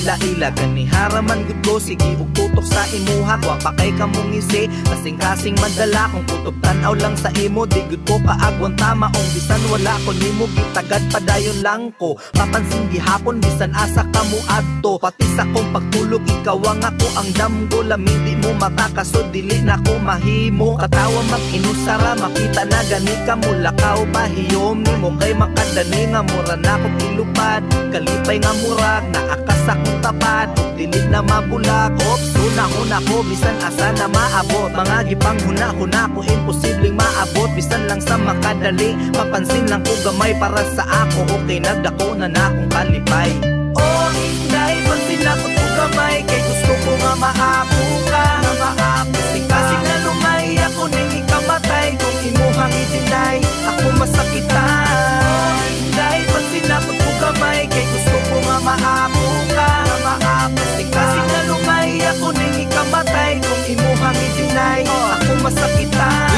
ila-ila gani haraman gud ko sige ug tutok sa imuha wa pa kay kamong isi kasing-kasing madala kung kutob tan-aw lang sa imo di gud ko kaagwan tama ong bisan wala ko nimo gitagad padayon lang ko papansin gihapon bisan asa ka mo adto pati sa kong pagtulog ikaw ang ako ang damgo lamig di mo matakaso dili na ko mahimo katawa mag-inusara makita na gani ka mulakaw pahiyom nimo kay makadani nga mura na ko ilupad kalipay nga murag naakas akong tapad dili na mabulag ops una ko bisan asa na maabot mga gipang huna ko imposibleng maabot bisan lang sa makadali mapansin lang ko gamay para sa ako okay nagdako na akong kalipay oh inday pansin ako ko gamay kay gusto ko nga maapo ka nga maapo kasi na lumay ako ning ikamatay kung imuhang itinay ako masakitan oh inday pansin ako ko gamay kay gusto ko nga maapo ka nga maapo kasi na lumay ako ning ikamatay kung imuhang itinay ako masakitan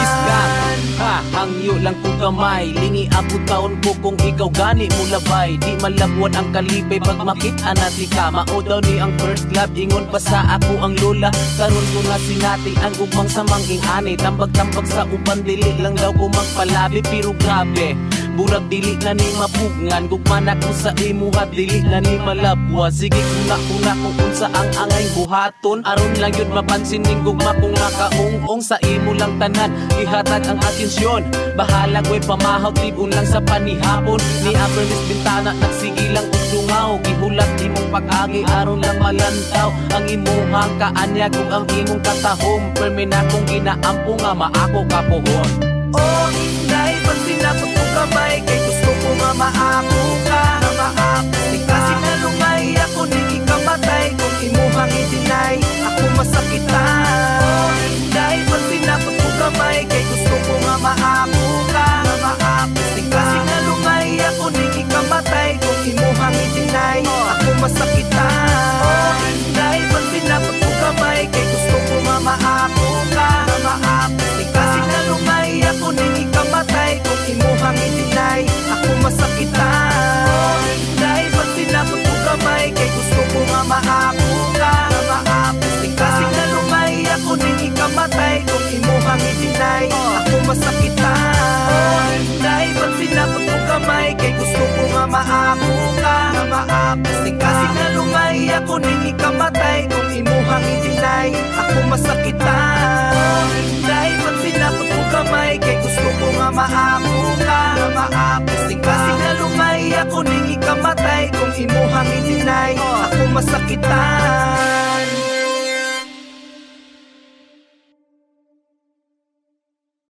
hangyo lang ko gamay lingi abot taon ko kung ikaw gani mo labay di malabwan ang kalipay pag makita nati ka mao daw ni ang first love ingon pa sa ako ang lola karon ko nga sinati ang ugmang sa mangking ani tambag-tambag sa uban dili lang daw ko magpalabi pero grabe burag dili na ni mapugngan gugman ako sa imuha dili na ni malabwa sige kuna kung unsa ang angay buhaton aron lang yun mapansin ning gugma kung nakaungong sa imo lang tanan ihatag ang atensyon bahala ko'y pamahaw tibon lang sa panihapon ni Abermis bintana nagsigilang udungaw gihulat imong pag-agi aron lang malantaw ang imuhang kaanyag kung ang imong katahom permina kong ginaampo nga maako kapuhon oh inday pansin ako ko kamay kay gusto ko nga maapo ka nga maapo kasi na lumay ako ning ikamatay kung imuhang itinay ako masakitan oh inday pansin ako ko kamay kay gusto ko nga maapo ka nga maapo kasi na lumay ako ning ikamatay kung imuhang itinay ako masakitan oh inday pansin ako ko kamay kay gusto ko nga maapo ka nga maapo kasi na lumay ako ning ikamatay kung imuhang itinay ako masakitan oh inday pansin ako ko kamay kay gusto ko nga maapo ka nga maapo kasi na lumay ako ning ikamatay kung imuhang itinay ako masakitan oh inday pansin ako ko kamay kay gusto ko nga maapo ka nga maapo kasi na lumay ako ning ikamatay kung imuhang itinay ako masakitan